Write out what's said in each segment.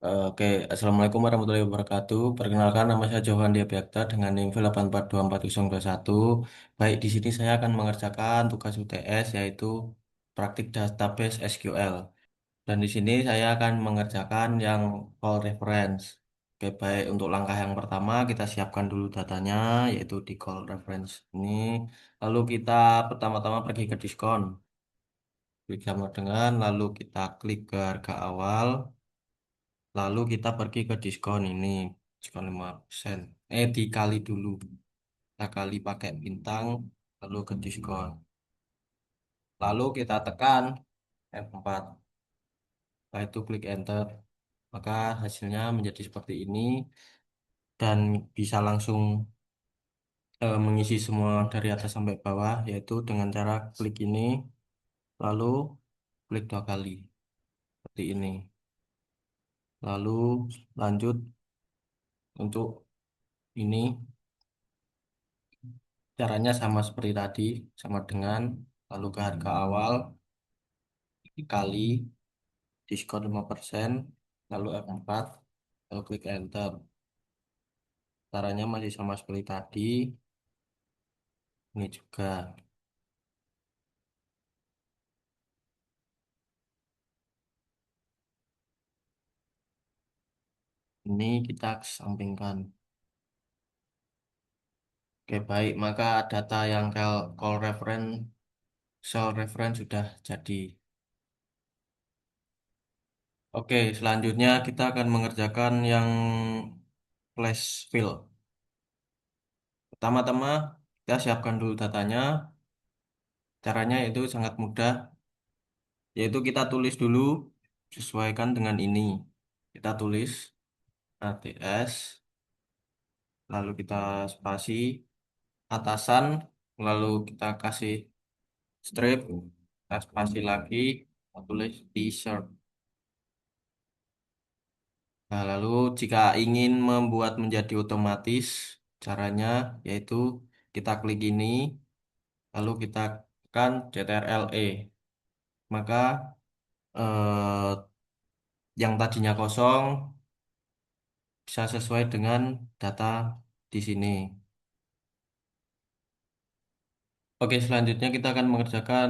Oke, Assalamualaikum warahmatullahi wabarakatuh. Perkenalkan, nama saya Johan Diabyakta dengan NIM 8424021. Baik, di sini saya akan mengerjakan tugas UTS yaitu praktik database SQL. Dan di sini saya akan mengerjakan yang call reference. Oke, baik, untuk langkah yang pertama kita siapkan dulu datanya yaitu di call reference ini. Lalu kita pertama-tama pergi ke diskon. Klik sama dengan, lalu kita klik ke harga awal. Lalu kita pergi ke diskon ini, diskon 5%. Dikali dulu. Kita kali pakai bintang, lalu ke diskon. Lalu kita tekan F4. Setelah itu klik enter. Maka hasilnya menjadi seperti ini. Dan bisa langsung mengisi semua dari atas sampai bawah, yaitu dengan cara klik ini, lalu klik dua kali. Seperti ini. Lalu lanjut untuk ini. Caranya sama seperti tadi, sama dengan lalu ke harga awal dikali diskon 5%, lalu F4, lalu klik enter. Caranya masih sama seperti tadi, ini juga. Ini kita sampingkan. Oke, baik, maka data yang call reference, cell reference sudah jadi. Oke, selanjutnya kita akan mengerjakan yang flash fill. Pertama-tama kita siapkan dulu datanya. Caranya itu sangat mudah, yaitu kita tulis dulu sesuaikan dengan ini. Kita tulis ATS, lalu kita spasi atasan, lalu kita kasih strip, kita spasi lagi, kita tulis t-shirt. Nah, lalu jika ingin membuat menjadi otomatis, caranya yaitu kita klik ini, lalu kita tekan CTRL-E. Maka yang tadinya kosong bisa sesuai dengan data di sini. Oke, selanjutnya kita akan mengerjakan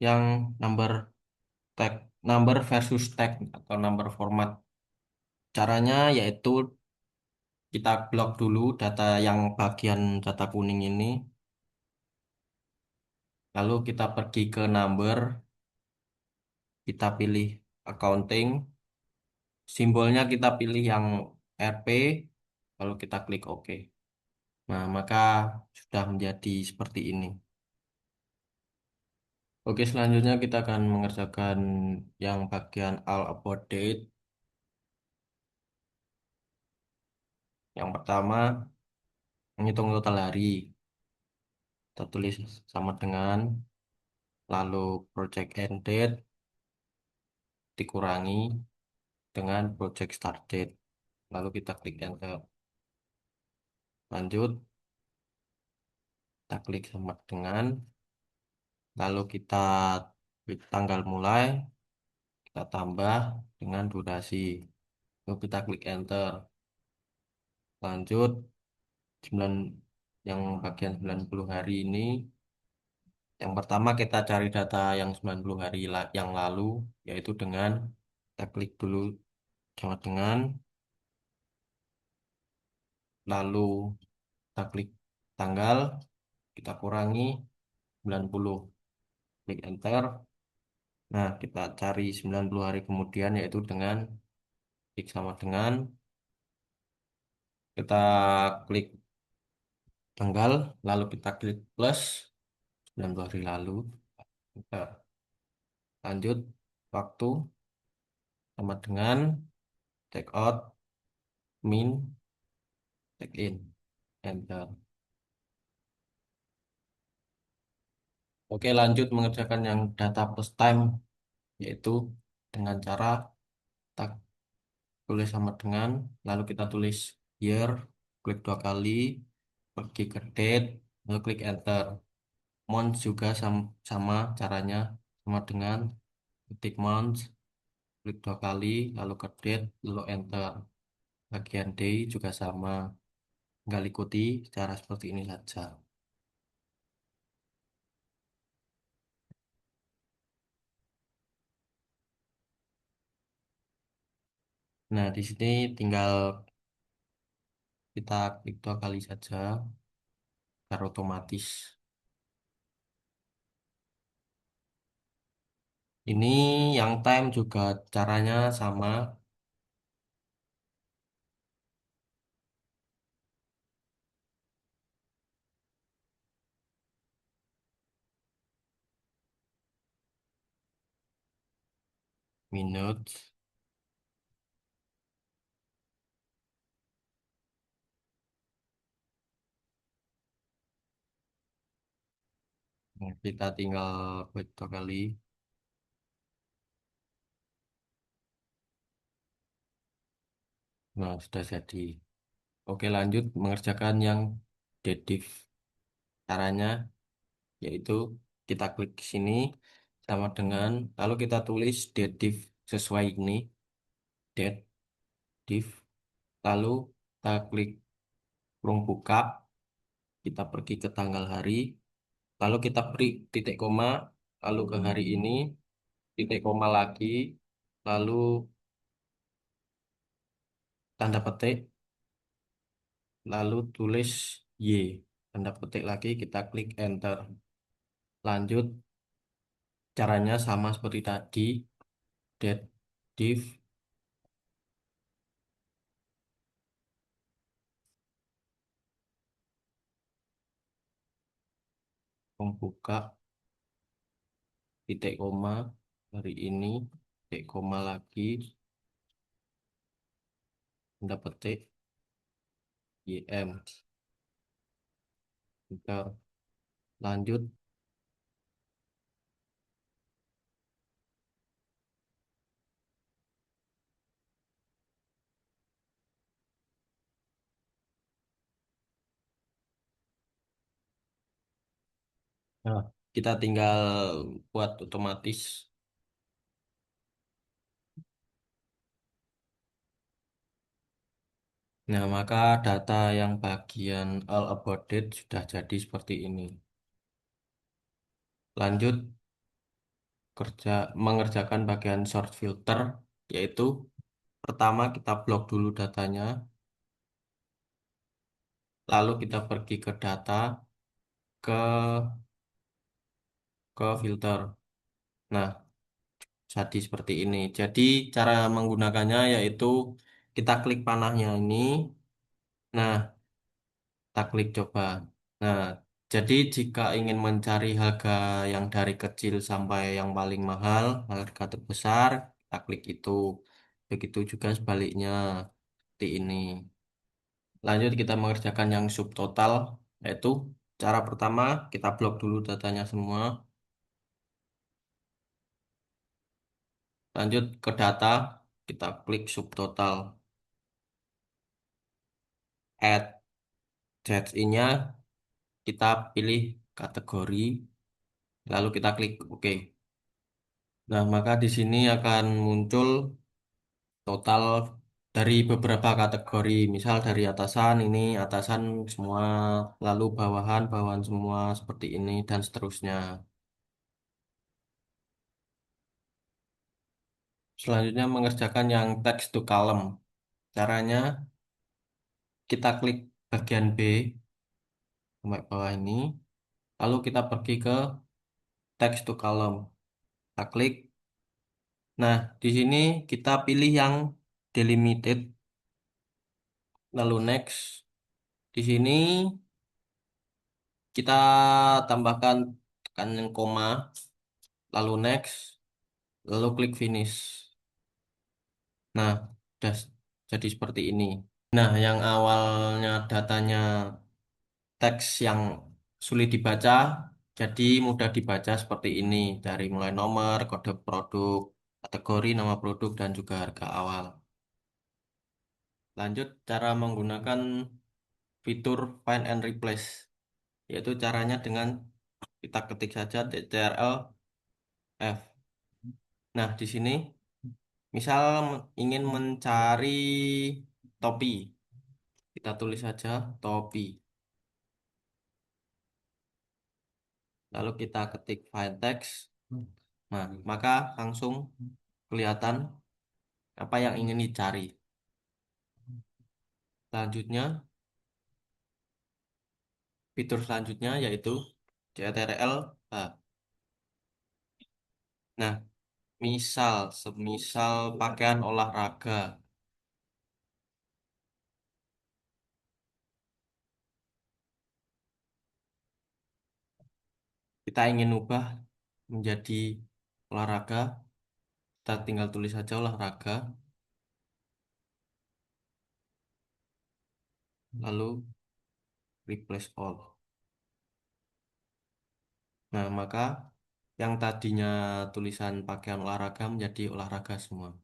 yang number tag, number versus tag atau number format. Caranya yaitu kita blok dulu data yang bagian data kuning ini, lalu kita pergi ke number, kita pilih accounting, simbolnya kita pilih yang RP, lalu kita klik OK. Nah, maka sudah menjadi seperti ini. Oke, selanjutnya kita akan mengerjakan yang bagian all about date. Yang pertama, menghitung total hari. Kita tulis sama dengan, lalu project end date dikurangi dengan project start date. Lalu kita klik enter. Lanjut, kita klik sama dengan, lalu kita klik tanggal mulai, kita tambah dengan durasi. Lalu kita klik enter. Lanjut, 9, yang bagian 90 hari ini. Yang pertama kita cari data yang 90 hari yang lalu, yaitu dengan kita klik dulu sama dengan, lalu kita klik tanggal, kita kurangi 90, klik enter. Nah, kita cari 90 hari kemudian yaitu dengan klik sama dengan, kita klik tanggal, lalu kita klik plus 90 hari lalu. Kita lanjut waktu sama dengan check out, min, check in, enter. Oke, lanjut mengerjakan yang data plus time, yaitu dengan cara kita tulis sama dengan, lalu kita tulis year, klik dua kali, pergi ke date, lalu klik enter. Month juga sama caranya, sama dengan ketik month, klik 2 kali, lalu ke date, lalu enter. Bagian D juga sama, tinggal ikuti cara seperti ini saja. Nah, di sini tinggal kita klik 2 kali saja, biar otomatis. Ini yang time juga caranya sama, minutes. Nah, kita tinggal klik 2 kali. Nah, sudah jadi. Oke, lanjut mengerjakan yang deaddiff. Caranya yaitu kita klik di sini sama dengan lalu kita tulis deaddiff sesuai ini, deaddiff. Lalu kita klik kurung buka, kita pergi ke tanggal hari, lalu kita beri titik koma, lalu ke hari ini, titik koma lagi, lalu tanda petik, lalu tulis Y, tanda petik lagi, kita klik enter. Lanjut, caranya sama seperti tadi, date, div, membuka, titik koma, hari ini, titik koma lagi, tanda petik, YM, enter. Lanjut, nah, kita tinggal buat otomatis. Nah, maka data yang bagian all about date sudah jadi seperti ini. Lanjut, mengerjakan bagian short filter, yaitu pertama kita blok dulu datanya, lalu kita pergi ke data, ke filter. Nah, jadi seperti ini. Jadi cara menggunakannya yaitu kita klik panahnya ini. Nah, kita klik coba. Nah, jadi jika ingin mencari harga yang dari kecil sampai yang paling mahal, harga terbesar, kita klik itu. Begitu juga sebaliknya, seperti ini. Lanjut kita mengerjakan yang subtotal, yaitu cara pertama kita blok dulu datanya semua. Lanjut ke data, kita klik subtotal. Add nya kita pilih kategori, lalu kita klik OK. Nah, maka di sini akan muncul total dari beberapa kategori. Misal dari atasan ini, atasan semua, lalu bawahan, bawahan semua seperti ini, dan seterusnya. Selanjutnya mengerjakan yang text to column. Caranya kita klik bagian B sampai bawah ini, lalu kita pergi ke text to column. Kita klik. Nah, di sini kita pilih yang delimited, lalu next. Di sini kita tambahkan tekanan koma, lalu next, lalu klik finish. Nah, sudah jadi seperti ini. Nah, yang awalnya datanya teks yang sulit dibaca, jadi mudah dibaca seperti ini. Dari mulai nomor, kode produk, kategori, nama produk, dan juga harga awal. Lanjut, cara menggunakan fitur Find and Replace, yaitu caranya dengan kita ketik saja Ctrl F. Nah, di sini Misal ingin mencari topi, kita tulis saja topi. Lalu kita ketik file text. Nah, maka langsung kelihatan apa yang ingin dicari. Selanjutnya, fitur selanjutnya yaitu CTRL. H. Nah, semisal pakaian olahraga, kita ingin ubah menjadi olahraga, kita tinggal tulis saja olahraga, lalu replace all. Nah, maka yang tadinya tulisan pakaian olahraga menjadi olahraga semua.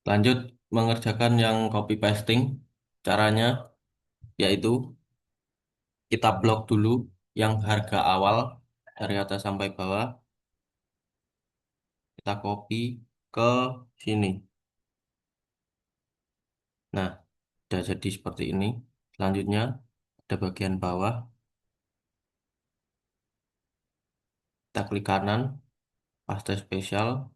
Lanjut mengerjakan yang copy pasting. Caranya yaitu kita blok dulu yang harga awal dari atas sampai bawah, kita copy ke sini. Nah, sudah jadi seperti ini. Selanjutnya ada bagian bawah, kita klik kanan, paste spesial,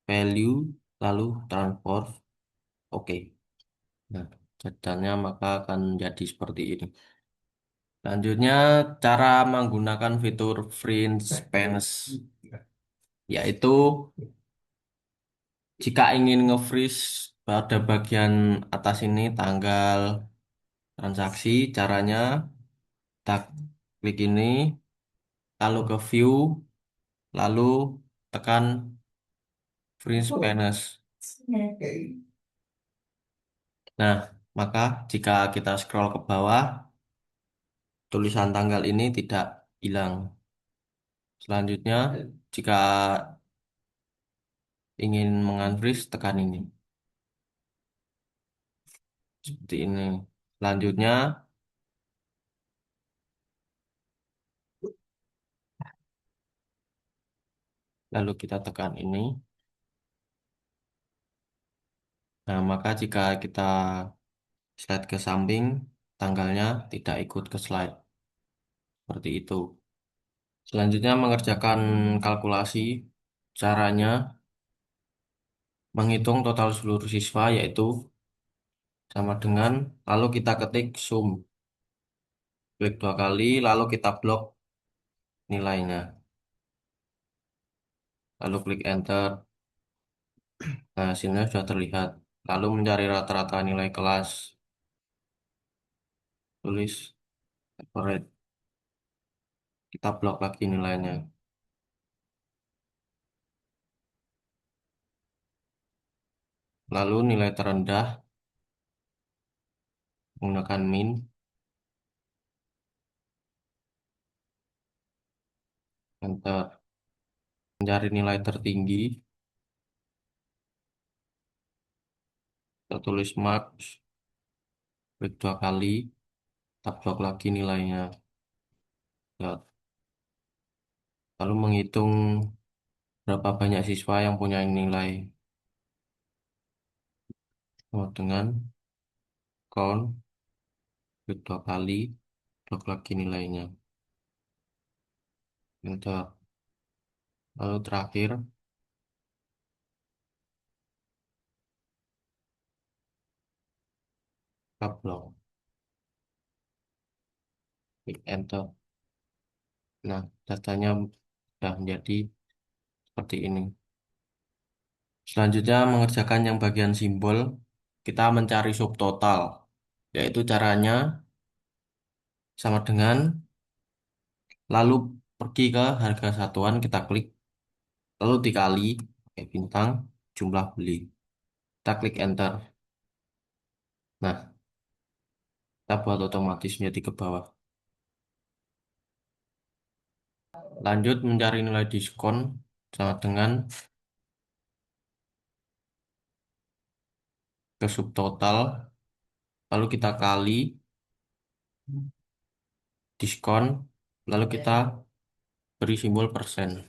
value, lalu transport. Oke. Nah, jadinya maka akan jadi seperti ini. Selanjutnya, cara menggunakan fitur Fringe Pens, yaitu jika ingin nge-freeze pada bagian atas ini tanggal transaksi, caranya kita klik ini, lalu ke view, lalu tekan Fringe Pens. Nah, maka jika kita scroll ke bawah, tulisan tanggal ini tidak hilang. Selanjutnya, jika ingin mengunfreeze, tekan ini. Seperti ini. Selanjutnya, lalu kita tekan ini. Nah, maka jika kita slide ke samping, tanggalnya tidak ikut ke slide. Seperti itu. Selanjutnya, mengerjakan kalkulasi. Caranya, menghitung total seluruh siswa, yaitu sama dengan, lalu kita ketik sum. Klik 2 kali, lalu kita blok nilainya. Lalu klik enter. Nah, hasilnya sudah terlihat. Lalu mencari rata-rata nilai kelas. Tulis average. Kita blok lagi nilainya. Lalu nilai terendah menggunakan min. Enter. Mencari nilai tertinggi. Kita tulis max. Klik 2 kali. Kita blok lagi nilainya. Ya. Lalu menghitung berapa banyak siswa yang punya nilai. Oh, dengan count. Klik 2 kali. Blok lagi nilainya. Enter. Lalu terakhir. Kita blok. Klik enter. Nah, datanya sudah menjadi seperti ini. Selanjutnya mengerjakan yang bagian simbol, kita mencari subtotal, yaitu caranya sama dengan lalu pergi ke harga satuan, kita klik, lalu dikali pakai bintang jumlah beli. Kita klik enter. Nah, kita buat otomatis menjadi ke bawah. Lanjut mencari nilai diskon sama dengan ke subtotal, lalu kita kali diskon, lalu kita beri simbol persen.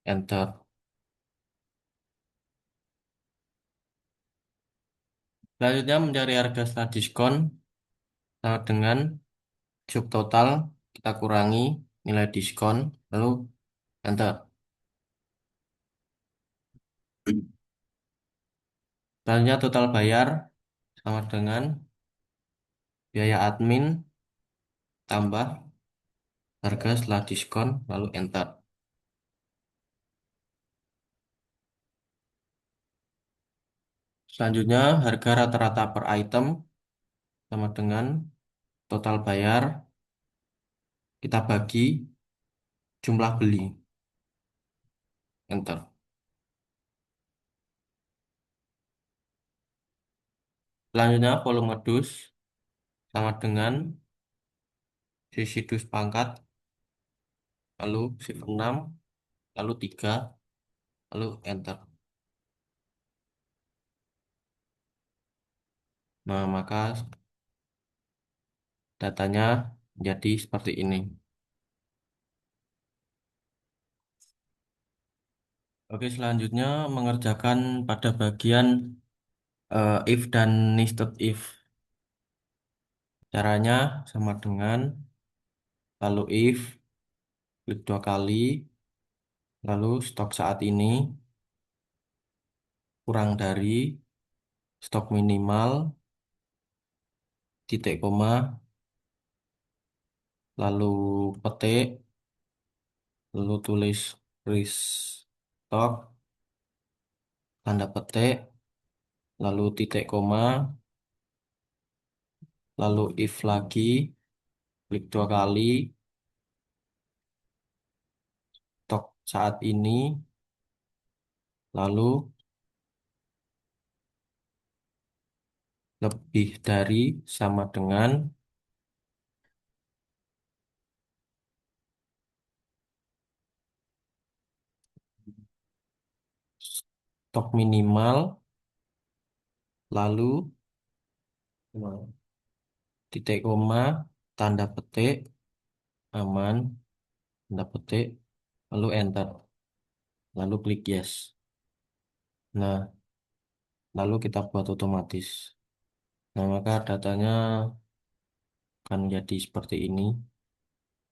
Enter. Selanjutnya mencari harga setelah diskon sama dengan subtotal kita kurangi nilai diskon lalu enter. Selanjutnya total bayar sama dengan biaya admin tambah harga setelah diskon lalu enter. Selanjutnya harga rata-rata per item sama dengan total bayar kita bagi jumlah beli enter. Selanjutnya volume dus sama dengan sisi dus pangkat lalu shift 6 lalu 3 lalu enter. Nah, maka datanya menjadi seperti ini. Oke, selanjutnya mengerjakan pada bagian if dan nested if. Caranya sama dengan lalu if klik 2 kali, lalu stok saat ini kurang dari stok minimal titik koma, lalu petik, lalu tulis restock tanda petik, lalu titik koma, lalu if lagi, klik 2 kali, stok saat ini, lalu lebih dari sama dengan stok minimal, lalu titik koma, tanda petik, aman, tanda petik, lalu enter, lalu klik yes. Nah, lalu kita buat otomatis. Nah, maka datanya akan menjadi seperti ini.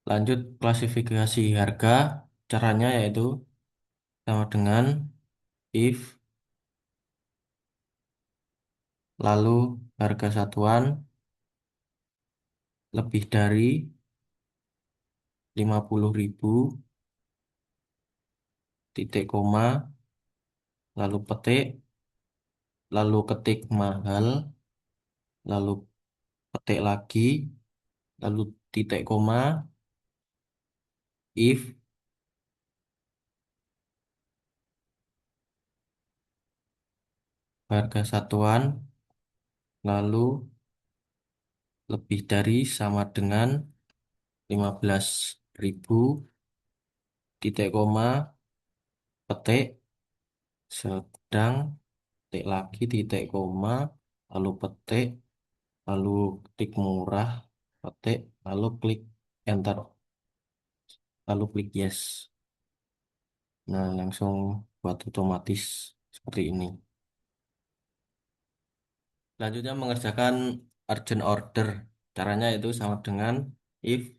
Lanjut klasifikasi harga, caranya yaitu sama dengan if, lalu harga satuan lebih dari 50.000, titik koma, lalu petik, lalu ketik mahal, lalu petik lagi, lalu titik koma, if, harga satuan, lalu lebih dari sama dengan 15.000, titik koma, petik, sedang, petik lagi, titik koma, lalu petik, lalu ketik murah, petik, lalu klik enter, lalu klik yes. Nah, langsung buat otomatis seperti ini. Selanjutnya mengerjakan urgent order. Caranya itu sama dengan if,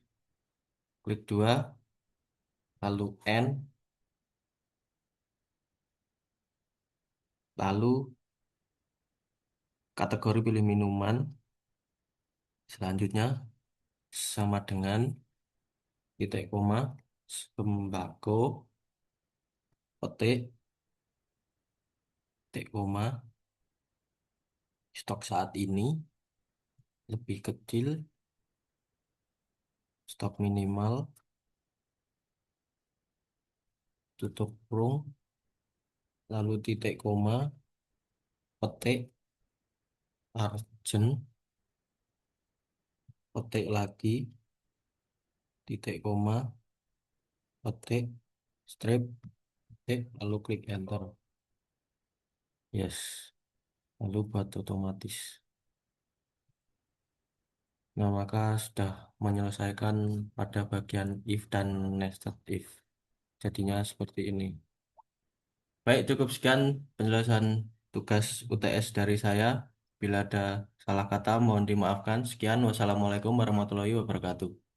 klik 2, lalu N, lalu kategori pilih minuman. Selanjutnya sama dengan titik koma, sembako, petik, titik koma, stok saat ini lebih kecil, stok minimal, tutup kurung, lalu titik koma, petik, urgent, petik lagi, titik koma, petik, strip, petik, lalu klik enter. Yes, lalu buat otomatis. Nah, maka sudah menyelesaikan pada bagian if dan nested if. Jadinya seperti ini. Baik, cukup sekian penjelasan tugas UTS dari saya. Bila ada salah kata, mohon dimaafkan. Sekian, wassalamualaikum warahmatullahi wabarakatuh.